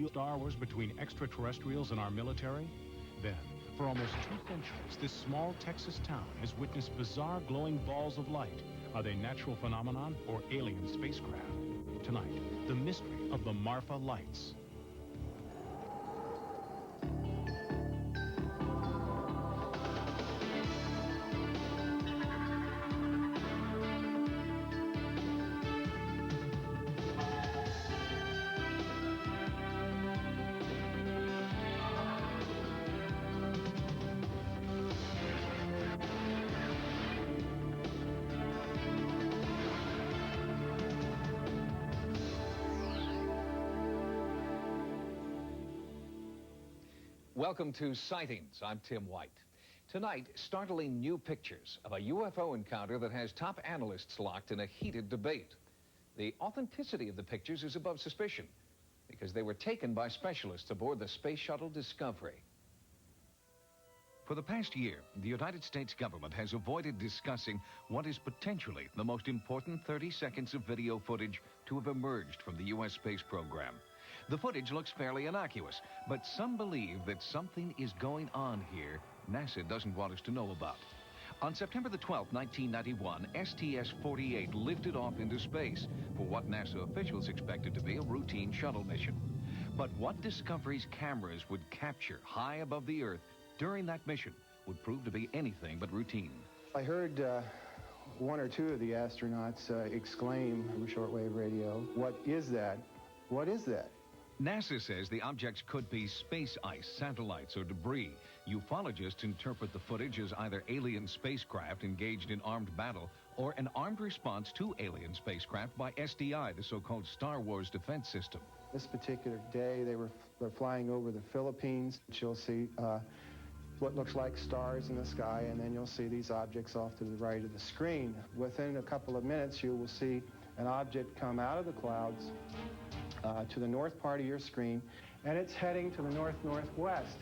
Star Wars between extraterrestrials and our military? Then, for almost 2 centuries, this small Texas town has witnessed bizarre glowing balls of light. Are they natural phenomenon or alien spacecraft? Tonight, the mystery of the Marfa lights. Welcome to Sightings. I'm Tim White. Tonight, startling new pictures of a UFO encounter that has top analysts locked in a heated debate. The authenticity of the pictures is above suspicion because they were taken by specialists aboard the Space Shuttle Discovery. For the past year, the United States government has avoided discussing what is potentially the most important 30 seconds of video footage to have emerged from the U.S. space program. The footage looks fairly innocuous, but some believe that something is going on here NASA doesn't want us to know about. On September the 12th, 1991, STS-48 lifted off into space for what NASA officials expected to be a routine shuttle mission. But what Discovery's cameras would capture high above the Earth during that mission would prove to be anything but routine. I heard one or two of the astronauts exclaim over shortwave radio, "What is that? What is that?" NASA says the objects could be space ice, satellites, or debris. Ufologists interpret the footage as either alien spacecraft engaged in armed battle or an armed response to alien spacecraft by SDI, the so-called Star Wars defense system. This particular day, they were flying over the Philippines. You'll see what looks like stars in the sky, and then you'll see these objects off to the right of the screen. Within a couple of minutes, you will see an object come out of the clouds to the north part of your screen, and it's heading to the north-northwest.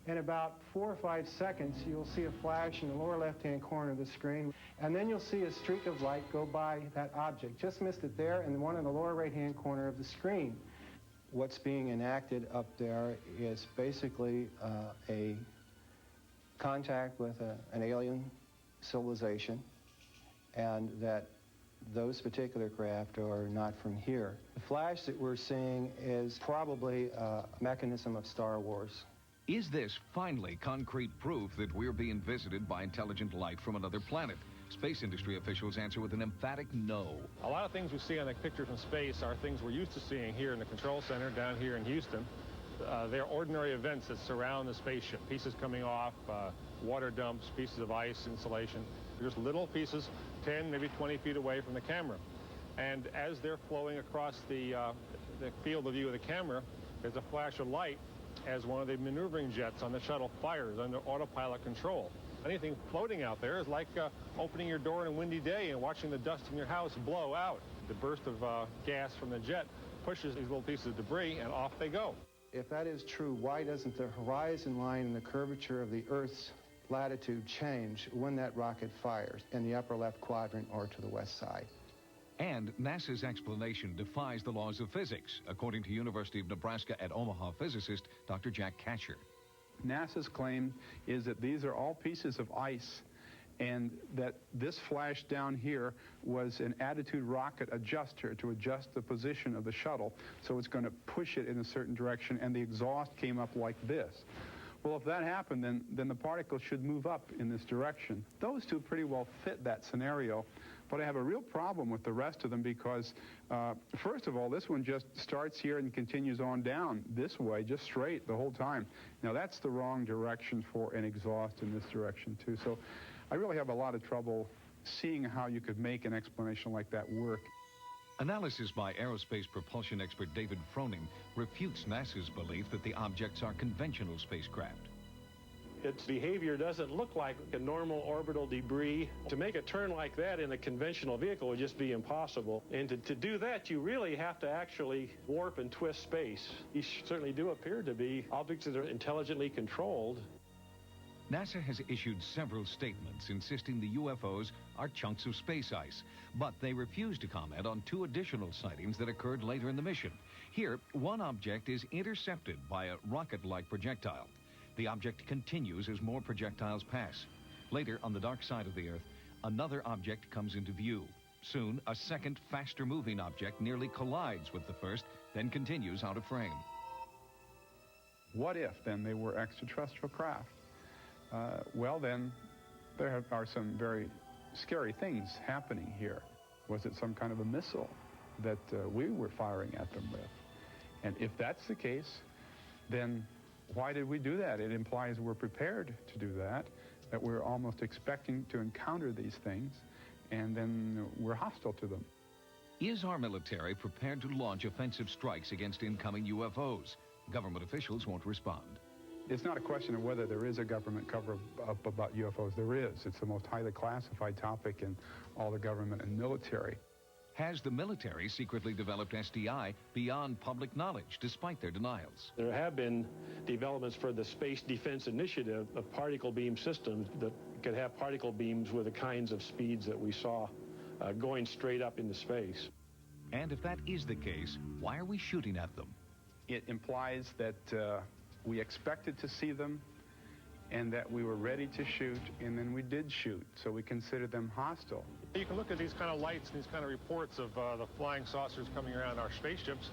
In about 4 or 5 seconds, you'll see a flash in the lower left-hand corner of the screen, and then you'll see a streak of light go by that object. Just missed it there, and one in the lower right-hand corner of the screen. What's being enacted up there is basically a contact with an alien civilization, and that those particular craft are not from here. The flash that we're seeing is probably a mechanism of Star Wars. Is this finally concrete proof that we're being visited by intelligent light from another planet? Space industry officials answer with an emphatic no. A lot of things we see on the picture from space are things we're used to seeing here in the control center down here in Houston. They're ordinary events that surround the spaceship. Pieces coming off, water dumps, pieces of ice, insulation. Just little pieces 10, maybe 20 feet away from the camera. And as they're flowing across the field of view of the camera, there's a flash of light as one of the maneuvering jets on the shuttle fires under autopilot control. Anything floating out there is like opening your door on a windy day and watching the dust in your house blow out. The burst of gas from the jet pushes these little pieces of debris, and off they go. If that is true, why doesn't the horizon line and the curvature of the Earth's latitude change when that rocket fires in the upper left quadrant or to the west side? And NASA's explanation defies the laws of physics, according to University of Nebraska at Omaha physicist Dr. Jack Kasher. NASA's claim is that these are all pieces of ice, and that this flash down here was an attitude rocket adjuster to adjust the position of the shuttle, so it's going to push it in a certain direction, and the exhaust came up like this. Well, if that happened, then the particles should move up in this direction. Those two pretty well fit that scenario, but I have a real problem with the rest of them because, first of all, this one just starts here and continues on down this way, just straight the whole time. Now, that's the wrong direction for an exhaust in this direction, too. So I really have a lot of trouble seeing how you could make an explanation like that work. Analysis by aerospace propulsion expert David Froning refutes NASA's belief that the objects are conventional spacecraft. Its behavior doesn't look like a normal orbital debris. To make a turn like that in a conventional vehicle would just be impossible. And to do that, you really have to actually warp and twist space. These certainly do appear to be objects that are intelligently controlled. NASA has issued several statements insisting the UFOs are chunks of space ice, but they refuse to comment on two additional sightings that occurred later in the mission. Here, one object is intercepted by a rocket-like projectile. The object continues as more projectiles pass. Later, on the dark side of the Earth, another object comes into view. Soon, a second, faster-moving object nearly collides with the first, then continues out of frame. What if, then, they were extraterrestrial craft? Well, then, there are some very scary things happening here. Was it some kind of a missile that we were firing at them with? And if that's the case, then why did we do that? It implies we're prepared to do that we're almost expecting to encounter these things, and then we're hostile to them. Is our military prepared to launch offensive strikes against incoming UFOs? Government officials won't respond. It's not a question of whether there is a government cover-up about UFOs. There is. It's the most highly classified topic in all the government and military. Has the military secretly developed SDI beyond public knowledge, despite their denials? There have been developments for the Space Defense Initiative of particle beam systems that could have particle beams with the kinds of speeds that we saw going straight up into space. And if that is the case, why are we shooting at them? It implies that we expected to see them and that we were ready to shoot, and then we did shoot, so we consider them hostile. You can look at these kind of lights and these kind of reports of the flying saucers coming around our spaceships.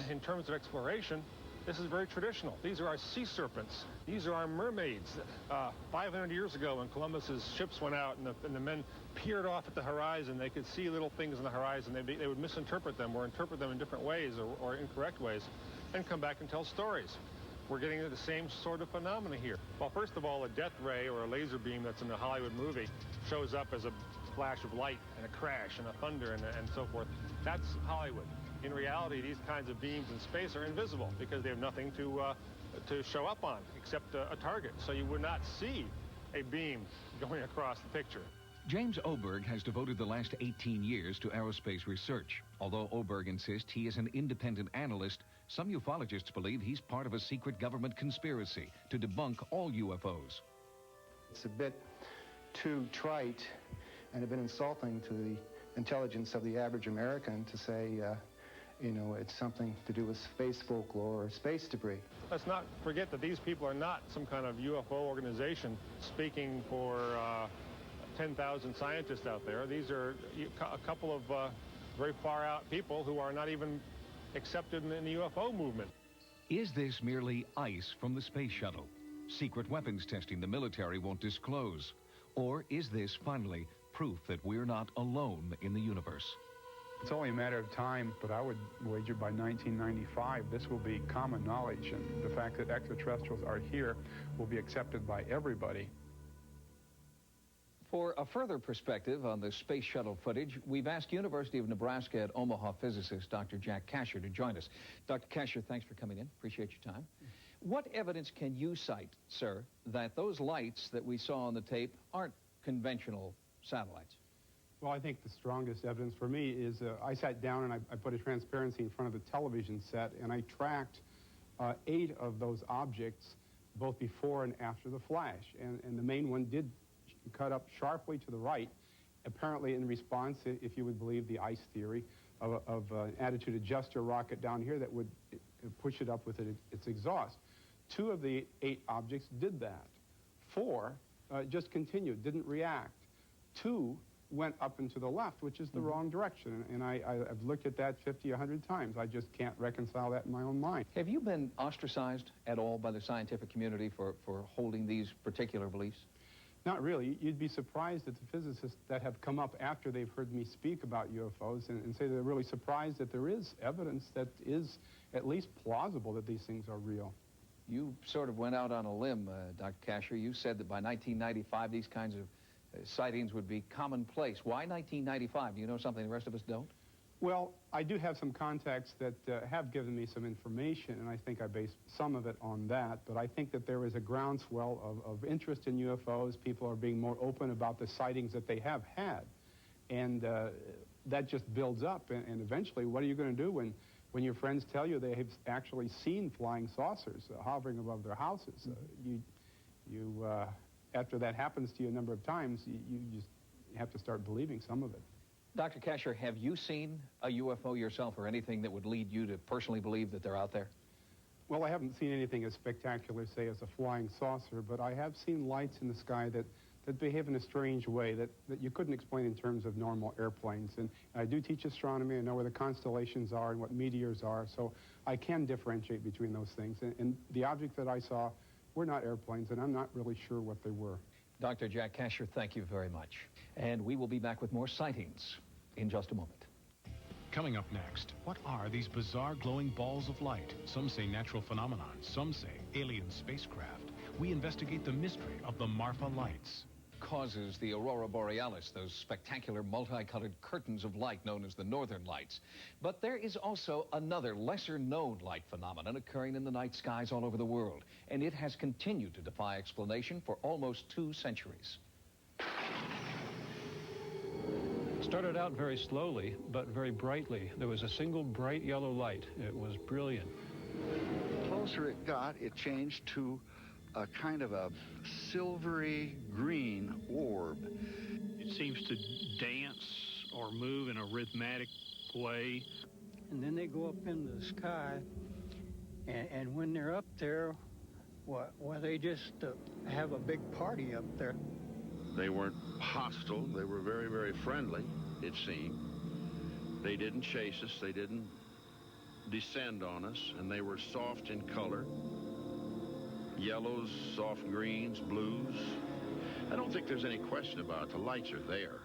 In terms of exploration, this is very traditional. These are our sea serpents. These are our mermaids. 500 years ago, when Columbus's ships went out and the men peered off at the horizon, they could see little things on the horizon. They would misinterpret them or interpret them in different ways or incorrect ways, and come back and tell stories. We're getting into the same sort of phenomena here. Well, first of all, a death ray or a laser beam that's in a Hollywood movie shows up as a flash of light and a crash and a thunder and so forth. That's Hollywood. In reality, these kinds of beams in space are invisible because they have nothing to show up on except a target. So you would not see a beam going across the picture. James Oberg has devoted the last 18 years to aerospace research. Although Oberg insists he is an independent analyst, some ufologists believe he's part of a secret government conspiracy to debunk all UFOs. It's a bit too trite and a bit insulting to the intelligence of the average American to say, you know, it's something to do with space folklore or space debris. Let's not forget that these people are not some kind of UFO organization speaking for 10,000 scientists out there. These are a couple of very far out people who are not even accepted in the UFO movement. Is this merely ice from the space shuttle? Secret weapons testing the military won't disclose? Or is this finally proof that we're not alone in the universe? It's only a matter of time, but I would wager by 1995 this will be common knowledge, and the fact that extraterrestrials are here will be accepted by everybody. For a further perspective on the space shuttle footage, we've asked University of Nebraska at Omaha physicist Dr. Jack Kasher to join us. Dr. Kasher, thanks for coming in. Appreciate your time. What evidence can you cite, sir, that those lights that we saw on the tape aren't conventional satellites? Well, I think the strongest evidence for me is I sat down and I put a transparency in front of the television set, and I tracked 8 of those objects, both before and after the flash. And the main one did cut up sharply to the right, apparently in response, if you would believe the ice theory, of an attitude adjuster rocket down here that would push it up with its exhaust. 2 of the 8 objects did that. 4 just continued, didn't react. 2 went up and to the left, which is the wrong direction. And I've looked at that 50, 100 times. I just can't reconcile that in my own mind. Have you been ostracized at all by the scientific community for holding these particular beliefs? Not really. You'd be surprised at the physicists that have come up after they've heard me speak about UFOs and say they're really surprised that there is evidence that is at least plausible that these things are real. You sort of went out on a limb, Dr. Kasher. You said that by 1995 these kinds of sightings would be commonplace. Why 1995? Do you know something the rest of us don't? Well, I do have some contacts that have given me some information, and I think I base some of it on that. But I think that there is a groundswell of interest in UFOs. People are being more open about the sightings that they have had. And that just builds up. And eventually, what are you going to do when your friends tell you they have actually seen flying saucers hovering above their houses? You, after that happens to you a number of times, you just have to start believing some of it. Dr. Kasher, have you seen a UFO yourself or anything that would lead you to personally believe that they're out there? Well, I haven't seen anything as spectacular, say, as a flying saucer, but I have seen lights in the sky that behave in a strange way that you couldn't explain in terms of normal airplanes. And I do teach astronomy. I know where the constellations are and what meteors are, so I can differentiate between those things. And the objects that I saw were not airplanes, and I'm not really sure what they were. Dr. Jack Kasher, thank you very much. And we will be back with more sightings in just a moment. Coming up next, what are these bizarre glowing balls of light? Some say natural phenomenon, some say alien spacecraft. We investigate the mystery of the Marfa lights. Causes the aurora borealis, those spectacular multicolored curtains of light known as the northern lights. But there is also another lesser-known light phenomenon occurring in the night skies all over the world, and it has continued to defy explanation for almost 2 centuries. Started out very slowly, but very brightly. There was a single bright yellow light. It was brilliant. The closer it got, it changed to a kind of a silvery green orb. It seems to dance or move in a rhythmic way. And then they go up into the sky, and when they're up there, well, they just have a big party up there. They weren't hostile. They were very, very friendly, it seemed. They didn't chase us. They didn't descend on us, and they were soft in color. Yellows, soft greens, blues. I don't think there's any question about it. The lights are there.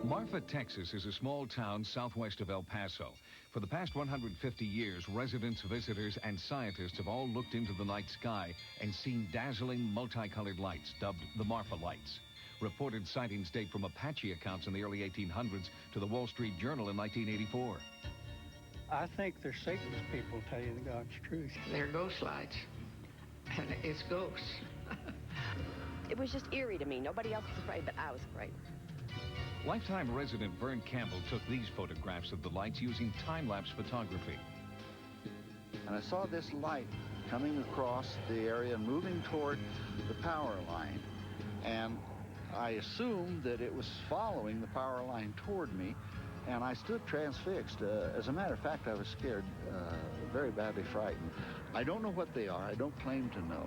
Marfa, Texas is a small town southwest of El Paso. For the past 150 years, residents, visitors, and scientists have all looked into the night sky and seen dazzling multicolored lights, dubbed the Marfa lights. Reported sightings date from Apache accounts in the early 1800s to the Wall Street Journal in 1984. I think they're Satan's people, tell you the God's truth. They're ghost lights, and it's ghosts. It was just eerie to me. Nobody else was afraid, but I was afraid. Lifetime resident Vern Campbell took these photographs of the lights using time-lapse photography. And I saw this light coming across the area and moving toward the power line. And I assumed that it was following the power line toward me, and I stood transfixed. As a matter of fact, I was scared, very badly frightened. I don't know what they are. I don't claim to know.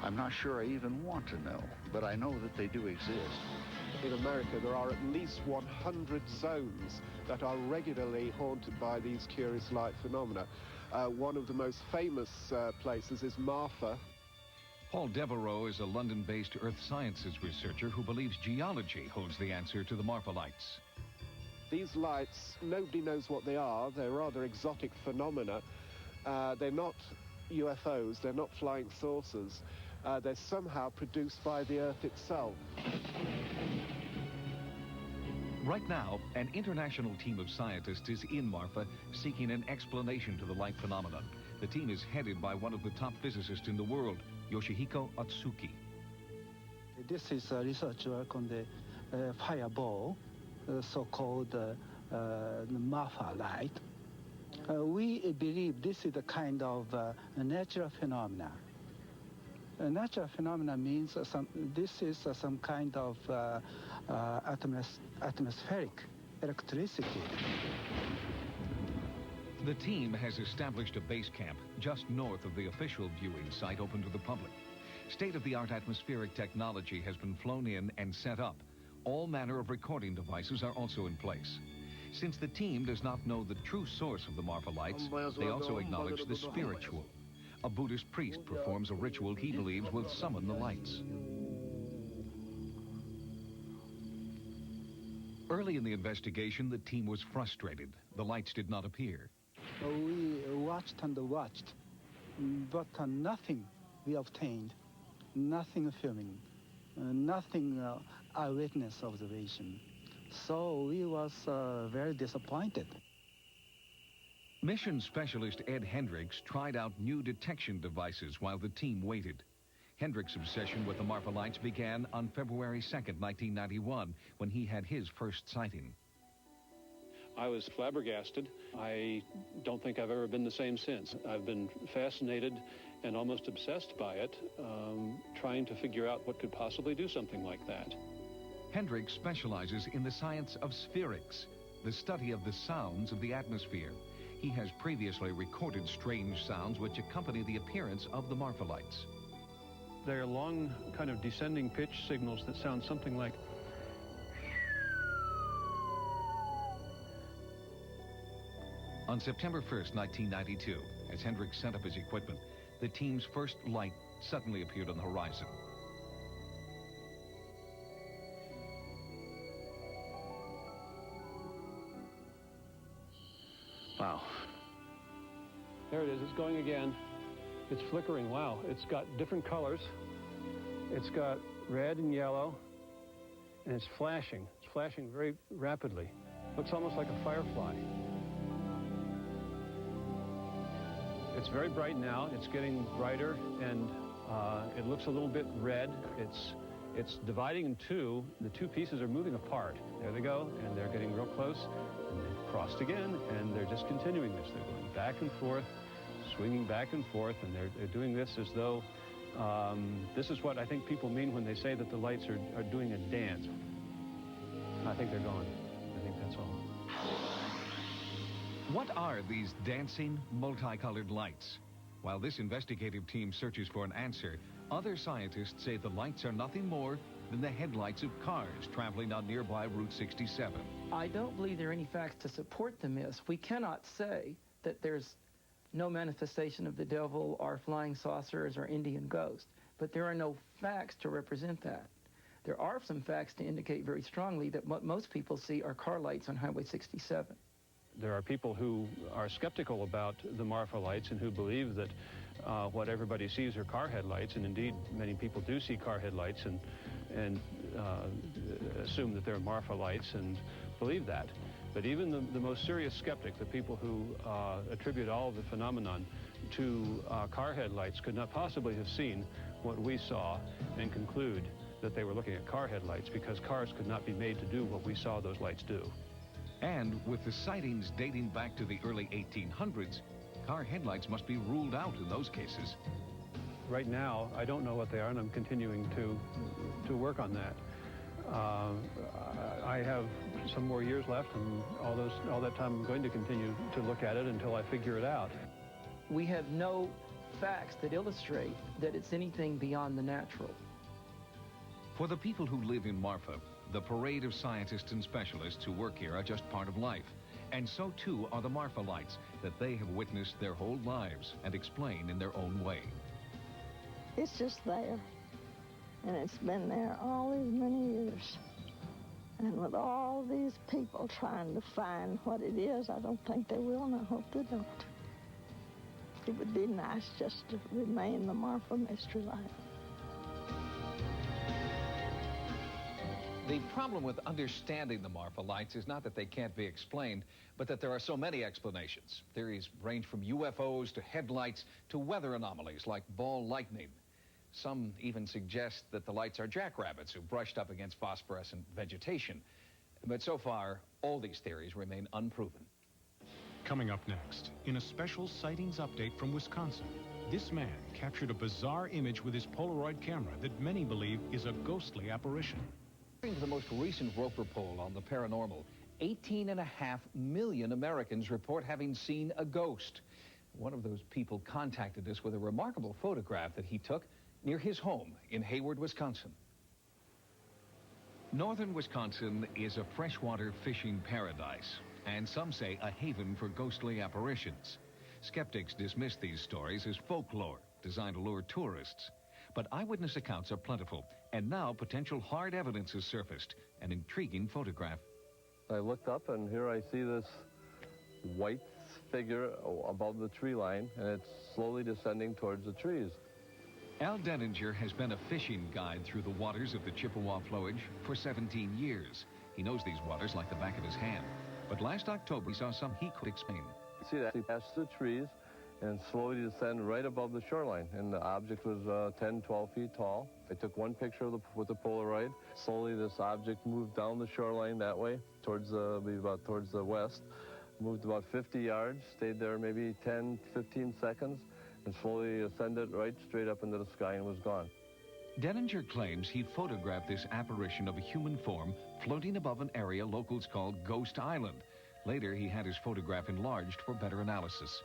I'm not sure I even want to know, but I know that they do exist. In America, there are at least 100 zones that are regularly haunted by these curious light phenomena. One of the most famous places is Marfa. Paul Devereaux is a London-based earth sciences researcher who believes geology holds the answer to the Marfa lights. These lights, nobody knows what they are. They're rather exotic phenomena. They're not UFOs. They're not flying saucers. They're somehow produced by the Earth itself. Right now, an international team of scientists is in Marfa seeking an explanation to the light phenomenon. The team is headed by one of the top physicists in the world, Yoshihiko Atsuki. This is research work on the fireball, so-called Marfa light. We believe this is a kind of a natural phenomena. A natural phenomena means this is some kind of atmospheric electricity. The team has established a base camp just north of the official viewing site open to the public. State-of-the-art atmospheric technology has been flown in and set up. All manner of recording devices are also in place. Since the team does not know the true source of the Marfa lights, they also acknowledge the spiritual. A Buddhist priest performs a ritual he believes will summon the lights. Early in the investigation, the team was frustrated. The lights did not appear. We watched and watched, but nothing we obtained, nothing filming, nothing eyewitness observation. So we was very disappointed. Mission specialist Ed Hendricks tried out new detection devices while the team waited. Hendricks' obsession with the Marfa lights began on February 2nd, 1991, when he had his first sighting. I was flabbergasted. I don't think I've ever been the same since. I've been fascinated and almost obsessed by it, trying to figure out what could possibly do something like that. Hendricks specializes in the science of spherics, the study of the sounds of the atmosphere. He has previously recorded strange sounds which accompany the appearance of the Marfa lights. They're long, kind of descending pitch signals that sound something like... On September 1st, 1992, as Hendricks set up his equipment, the team's first light suddenly appeared on the horizon. Wow. There it is. It's going again. It's flickering. Wow. It's got different colors. It's got red and yellow, and it's flashing. It's flashing very rapidly. Looks almost like a firefly. It's very bright now. It's getting brighter, and it looks a little bit red. It's dividing in two. The two pieces are moving apart. There they go, and they're getting real close, and they've crossed again, and they're just continuing this. They're going back and forth, swinging back and forth, and they're doing this as though this is what I think people mean when they say that the lights are doing a dance. I think they're gone. I think that's all. What are these dancing, multicolored lights? While this investigative team searches for an answer, other scientists say the lights are nothing more than the headlights of cars traveling on nearby Route 67. I don't believe there are any facts to support the myths. We cannot say that there's no manifestation of the devil or flying saucers or Indian ghosts, but there are no facts to represent that. There are some facts to indicate very strongly that what most people see are car lights on Highway 67. There are people who are skeptical about the Marfa lights and who believe that what everybody sees are car headlights, and indeed many people do see car headlights and assume that they're Marfa lights and believe that. But even the most serious skeptic, the people who attribute all of the phenomenon to car headlights, could not possibly have seen what we saw and conclude that they were looking at car headlights, because cars could not be made to do what we saw those lights do. And with the sightings dating back to the early 1800s, car headlights must be ruled out in those cases. Right now, I don't know what they are, and I'm continuing to work on that. I have some more years left, and all that time I'm going to continue to look at it until I figure it out. We have no facts that illustrate that it's anything beyond the natural. For the people who live in Marfa, the parade of scientists and specialists who work here are just part of life. And so too are the Marfa lights that they have witnessed their whole lives and explain in their own way. It's just there. And it's been there all these many years. And with all these people trying to find what it is, I don't think they will, and I hope they don't. It would be nice just to remain the Marfa mystery light. The problem with understanding the Marfa lights is not that they can't be explained, but that there are so many explanations. Theories range from UFOs to headlights to weather anomalies like ball lightning. Some even suggest that the lights are jackrabbits who brushed up against phosphorescent vegetation. But so far, all these theories remain unproven. Coming up next, in a special sightings update from Wisconsin, this man captured a bizarre image with his Polaroid camera that many believe is a ghostly apparition. According to the most recent Roper poll on the paranormal, 18.5 million Americans report having seen a ghost. One of those people contacted us with a remarkable photograph that he took near his home in Hayward, Wisconsin. Northern Wisconsin is a freshwater fishing paradise, and some say a haven for ghostly apparitions. Skeptics dismiss these stories as folklore designed to lure tourists. But eyewitness accounts are plentiful, and now potential hard evidence has surfaced, an intriguing photograph. I looked up, and here I see this white figure above the tree line, and it's slowly descending towards the trees. Al Denninger has been a fishing guide through the waters of the Chippewa flowage for 17 years. He knows these waters like the back of his hand. But last October, he saw something he could explain. See that? He passed the trees, and slowly descend right above the shoreline. And the object was 10, 12 feet tall. I took one picture with the Polaroid. Slowly this object moved down the shoreline that way, towards the west. Moved about 50 yards, stayed there maybe 10, 15 seconds, and slowly ascended right straight up into the sky and was gone. Denninger claims he photographed this apparition of a human form floating above an area locals call Ghost Island. Later, he had his photograph enlarged for better analysis.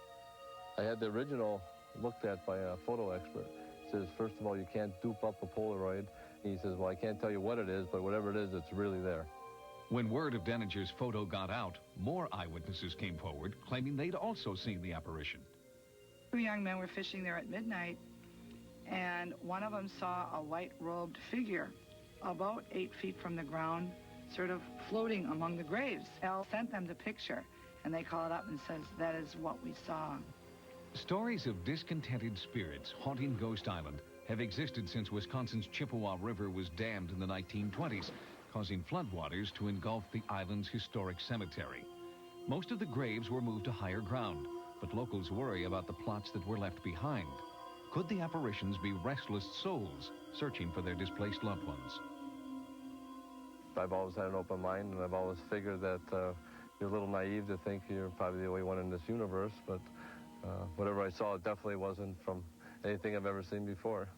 I had the original looked at by a photo expert. He says, first of all, you can't dupe up a Polaroid. He says, well, I can't tell you what it is, but whatever it is, it's really there. When word of Denninger's photo got out, more eyewitnesses came forward, claiming they'd also seen the apparition. Two young men were fishing there at midnight, and one of them saw a white-robed figure about 8 feet from the ground, sort of floating among the graves. Al sent them the picture, and they called up and says, that is what we saw. Stories of discontented spirits haunting Ghost Island have existed since Wisconsin's Chippewa River was dammed in the 1920s, causing floodwaters to engulf the island's historic cemetery. Most of the graves were moved to higher ground, but locals worry about the plots that were left behind. Could the apparitions be restless souls searching for their displaced loved ones? I've always had an open mind, and I've always figured that you're a little naive to think you're probably the only one in this universe, but whatever I saw, it definitely wasn't from anything I've ever seen before.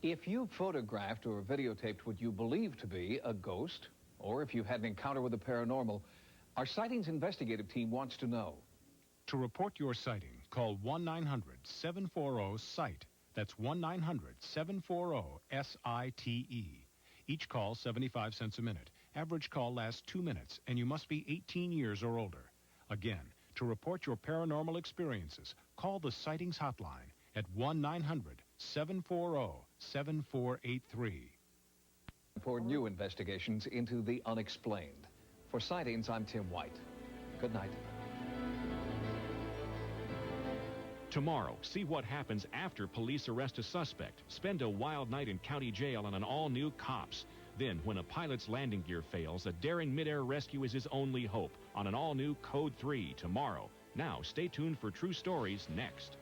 If you photographed or videotaped what you believe to be a ghost, or if you had an encounter with the paranormal, our Sightings investigative team wants to know. To report your sighting, call 1-900-740-SIGHT. That's 1-900-740-SITE. Each call 75 cents a minute. Average call lasts 2 minutes, and you must be 18 years or older. Again, to report your paranormal experiences, call the Sightings hotline at 1-900-740-7483. For new investigations into the unexplained. For Sightings, I'm Tim White. Good night. Tomorrow, see what happens after police arrest a suspect. Spend a wild night in county jail on an all-new Cops. Then, when a pilot's landing gear fails, a daring midair rescue is his only hope on an all-new Code 3 tomorrow. Now, stay tuned for True Stories next.